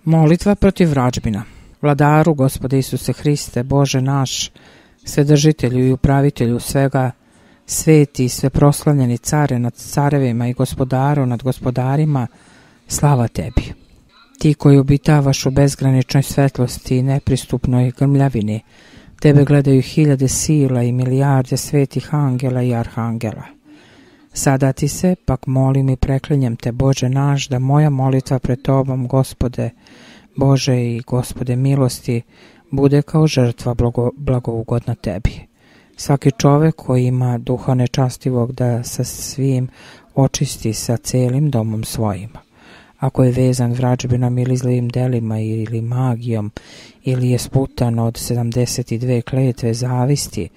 Molitva protiv vražbina. Vladaru, Gospode Isuse Hriste, Bože naš, Svedržitelju i upravitelju svega, sveti i sveproslavljeni care nad carevima i gospodaru nad gospodarima, slava Tebi. Ti koji obitavaš u bezgraničnoj svetlosti i nepristupnoj grmljavini, Tebe gledaju hiljade sila i milijarde svetih angela i arhangela. Sada Ti se, pak molim i preklinjem Te, Bože naš, da moja molitva pred Tobom, Gospode, Bože i Gospode milosti, bude kao žrtva blagougodna Tebi. Svaki čovek koji ima duha nečastivog da sa svim očisti sa celim domom svojim. Ako je vezan vražbinom ili zlim delima ili magijom, ili je sputan od 72 kletve zavisti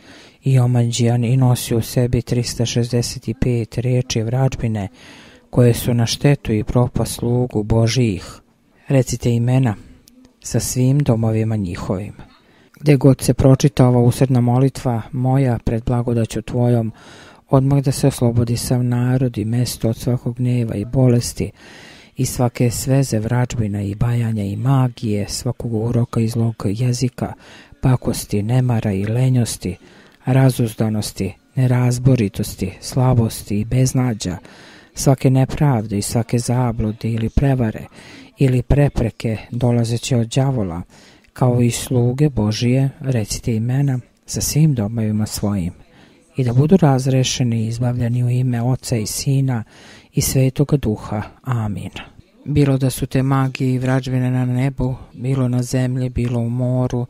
i omađijan i nosi u sebi 365 riječi vražbine koje su na štetu i propast slugu Božijih, recite imena sa svim domovima njihovim. Gde god se pročita ova usredna molitva moja pred blagodaću Tvojom, odmah da se oslobodi sav narod i mesto od svakog gneva i bolesti i svake sveze vražbina i bajanja i magije, svakog uroka i zlog jezika, pakosti, nemara i lenjosti, razuzdanosti, nerazboritosti, slabosti i beznađa, svake nepravde i svake zablude ili prevare ili prepreke dolazeće od đavola, kao i sluge Božije, recite imena sa svim domovima svojim, i da budu razrešeni i izbavljeni u ime Oca i Sina i Svetoga Duha. Amin. Bilo da su te magije i vražbine na nebu, bilo na zemlji, bilo u moru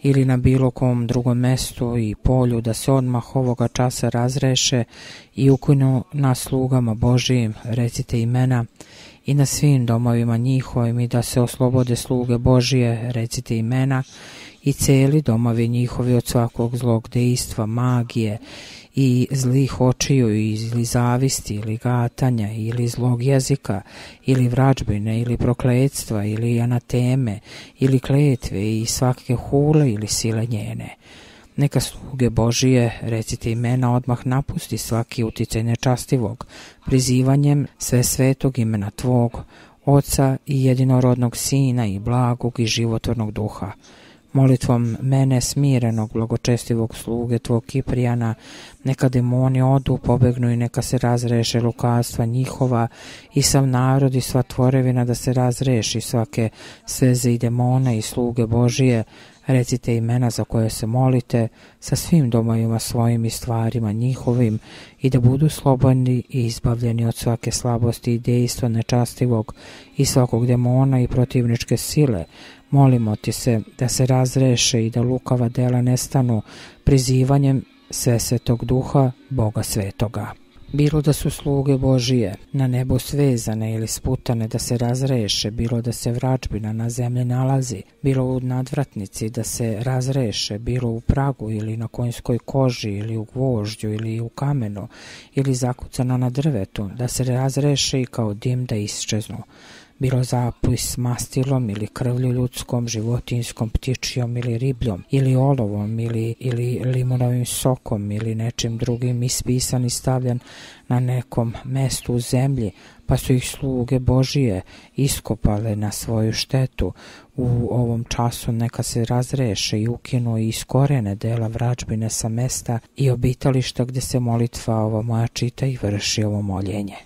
ili na bilo kom drugom mestu i polju, da se odmah ovoga časa razreše i ukinu na slugama Božijim, recite imena, i na svim domovima njihovim, i da se oslobode sluge Božije, recite imena, i celi domovi njihovi od svakog zlog dejstva, magije i zlih očiju ili zavisti ili gatanja ili zlog jezika ili vražbine ili prokletstva ili anateme ili kletve i svake hule ili sile njene. Neka sluge Božije, recite imena, odmah napusti svaki uticaj nečastivog, prizivanjem sve svetog imena Tvog, Oca i jedinorodnog Sina i blagog i životvornog Duha. Molitvom mene, smirenog, blagočestivog sluge Tvog Kiprijana, neka demoni odu, pobegnu i neka se razreše lukavstva njihova i sav narod i sva tvorevina da se razreši svake sveze i demona i sluge Božije, recite imena za koje se molite sa svim domovima svojim i stvarima njihovim i da budu slobodni i izbavljeni od svake slabosti i dejstva nečastivog i svakog demona i protivničke sile. Molimo Ti se da se razreše i da lukava dela nestanu prizivanjem Svesvetog Duha, Boga Svetoga. Bilo da su sluge Božije na nebu svezane ili sputane da se razreše, bilo da se vražbina na zemlji nalazi, bilo u nadvratnici da se razreše, bilo u pragu ili na konjskoj koži ili u gvožđu ili u kamenu ili zakucana na drvetu, da se razreše i kao dim da isčeznu. Bilo zapis mastilom ili krvlju ljudskom, životinjskom, ptičijom ili ribljom, ili olovom ili limunovim sokom ili nečim drugim ispisan i stavljan na nekom mestu u zemlji, pa su ih sluge Božije iskopale na svoju štetu. U ovom času neka se razreše i ukinu i iskorene dela vražbine sa mesta i obitališta gde se molitva ova moja čita i vrši ovo moljenje.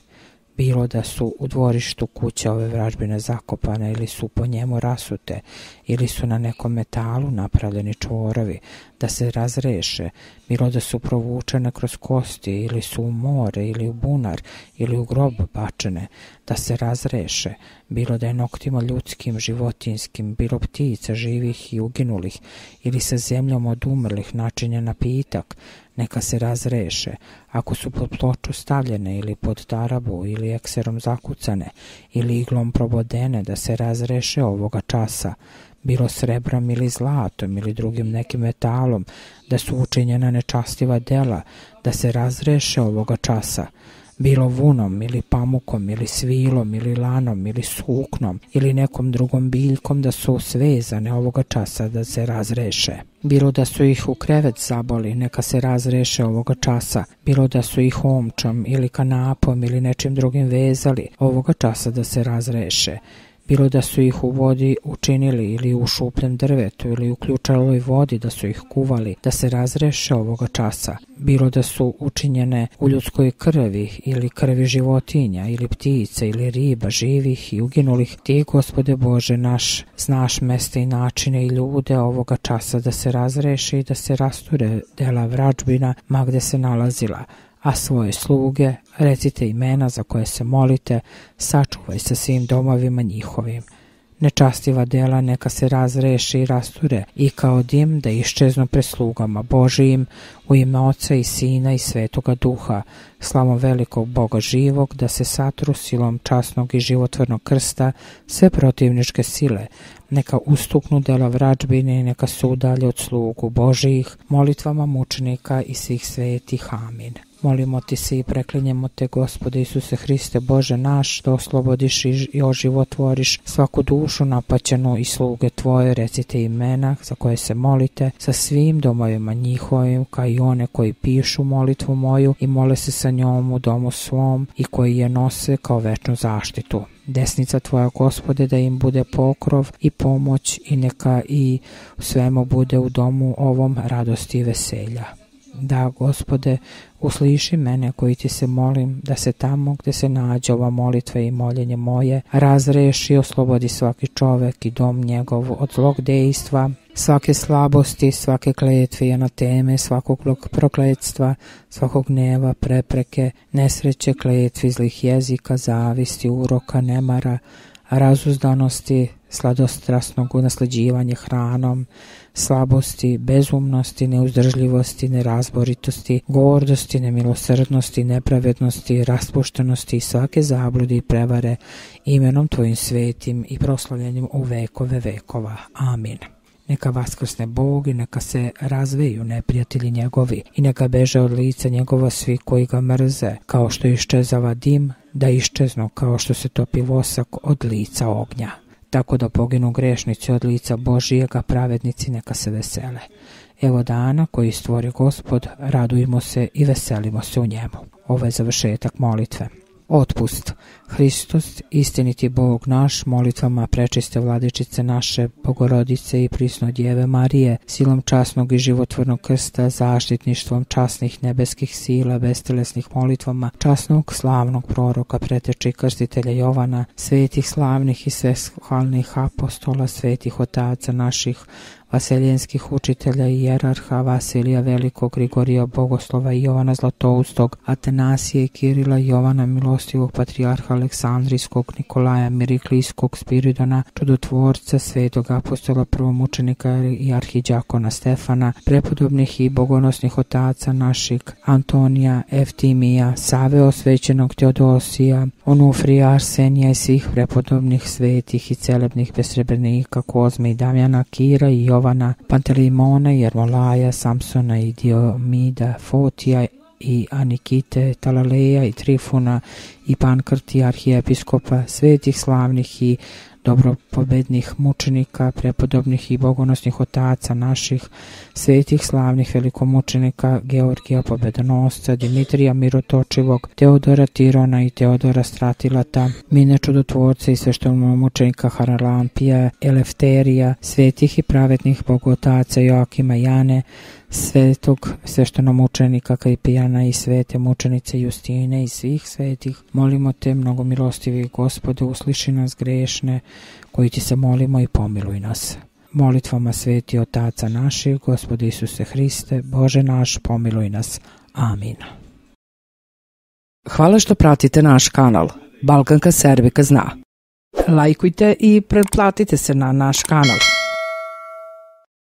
Bilo da su u dvorištu kuće ove vražbine zakopane ili su po njemu rasute ili su na nekom metalu napravljeni čvorovi da se razreše, bilo da su provučene kroz kosti ili su u more ili u bunar ili u grob bačene da se razreše, bilo da je noktima ljudskim, životinskim, bilo ptica živih i uginulih ili sa zemljom od umrlih načinjen napitak, neka se razreše, ako su pod ploču stavljene ili pod tarabu ili ekserom zakucane ili iglom probodene da se razreše ovoga časa, bilo srebrom ili zlatom ili drugim nekim metalom, da su učinjena nečastiva dela, da se razreše ovoga časa, bilo vunom ili pamukom ili svilom ili lanom ili suknom ili nekom drugom biljkom da su svezane ovoga časa da se razreše. Bilo da su ih u krevet zaboli, neka se razreše ovoga časa. Bilo da su ih omčom ili kanapom ili nečim drugim vezali, ovoga časa da se razreše. bilo da su ih u vodi učinili ili u šupljem drvetu ili u ključaloj vodi da su ih kuvali, da se razreše ovoga časa, bilo da su učinjene u ljudskoj krvi ili krvi životinja ili ptica ili riba živih i uginulih, ti, Gospode Bože naš, znaš mesta i načine i ljude ovoga časa da se razreši i da se rasture dela vražbina ma gde se nalazila, a svoje sluge, recite imena za koje se molite, sačuvaj sa svim domovima njihovim. Nečastiva dela neka se razreši i rasture i kao dim da iščeznu pred slugama Božijim u ime Oca i Sina i Svetoga Duha, slavom velikog Boga živog, da se satru silom časnog i životvornog krsta sve protivničke sile, neka ustuknu dela vražbine i neka se udalje od slugu Božijih, molitvama mučenika i svih svetih. Amin. Molimo ti se i preklinjemo te, Gospode Isuse Hriste, Bože naš, da oslobodiš i oživotvoriš svaku dušu napaćenu i sluge tvoje, recite imena za koje se molite, sa svim domovima njihovim, kao i one koji pišu molitvu moju i mole se sa njom u domu svom i koji je nose kao večnu zaštitu. Desnica tvoja, Gospode, da im bude pokrov i pomoć i neka i u svemu bude u domu ovom radosti i veselja. Da, Gospode, usliši mene koji ti se molim, da se tamo gde se nađe ova molitva i moljenje moje razreši i oslobodi svaki čovek i dom njegov od zlog dejstva, svake slabosti, svake kletve i anateme, svakog prokletstva, svakog gneva, prepreke, nesreće, kletvi, zlih jezika, zavisti, uroka, nemara, razuzdanosti, sladostrasnog nasleđivanja hranom, slabosti, bezumnosti, neuzdržljivosti, nerazboritosti, gordosti, nemilosrdnosti, nepravednosti, raspuštenosti i svake zablude i prevare, imenom tvojim svetim i proslavljenim u vekove vekova. Amin. Neka vaskrsne Bog i neka se razveju neprijatelji njegovi i neka beže od lica njegova svi koji ga mrze, kao što iščezava dim, da iščeznu kao što se topi vosak od lica ognja. Tako da poginu grešnici od lica Božijega, pravednici neka se vesele. Evo dana koji stvori Gospod, radujmo se i veselimo se u njemu. Ovo je završetak molitve. Otpust. Hristos, istiniti Bog naš, molitvama prečiste Vladičice naše, Bogorodice i prisno Djeve Marije, silom časnog i životvornog krsta, zaštitništvom časnih nebeskih sila, bestelesnih molitvama, časnog slavnog proroka, preteče i krstitelja Jovana, svetih slavnih i sveshvalnih apostola, svetih otaca naših, vaseljenskih učitelja i jerarha, Vasilija Velikog, Grigorija Bogoslova i Jovana Zlatoustog, Atanasije i Kirila, Jovana Milostivog, Patrijarha Aleksandrijskog, Nikolaja Miriklijskog, Spiridona, Čudotvorca, Svetog apostola, prvomučenika i arhiđakona Stefana, prepodobnih i bogonosnih otaca naših, Antonija, Evtimija, Save osvećenog, Teodosija, Onufrija, Arsenija i svih prepodobnih svetih i celebnih besrebrenika, Kozme i Damjana, Kira i Jovana, Pantelimona, Jermolaja, Samsona i Diomida, Fotija i Anikite, Talaleja i Trifuna i Pankrti, arhijepiskopa, svetih slavnih i dobropobednih mučenika, prepodobnih i bogonosnih otaca naših, svetih slavnih velikomučenika Georgija Pobedonosca, Dimitrija Mirotočivog, Teodora Tirona i Teodora Stratilata, Mine Čudotvorca i sveštenomučenika Haralampija, Elefterija, svetih i pravednih bogotaca Joakima Jane, svetog sveštenomučenika Kajpijana i svete mučenice Justine i svih svetih, molimo te, mnogo milostivi Gospode, usliši nas grešne, koji ti se molimo i pomiluj nas. Molitvama sveti otaca naših, Gospode Isuse Hriste, Bože naš, pomiluj nas. Amin. Hvala što pratite naš kanal. Balkanka Serbika zna. Lajkujte i pretplatite se na naš kanal.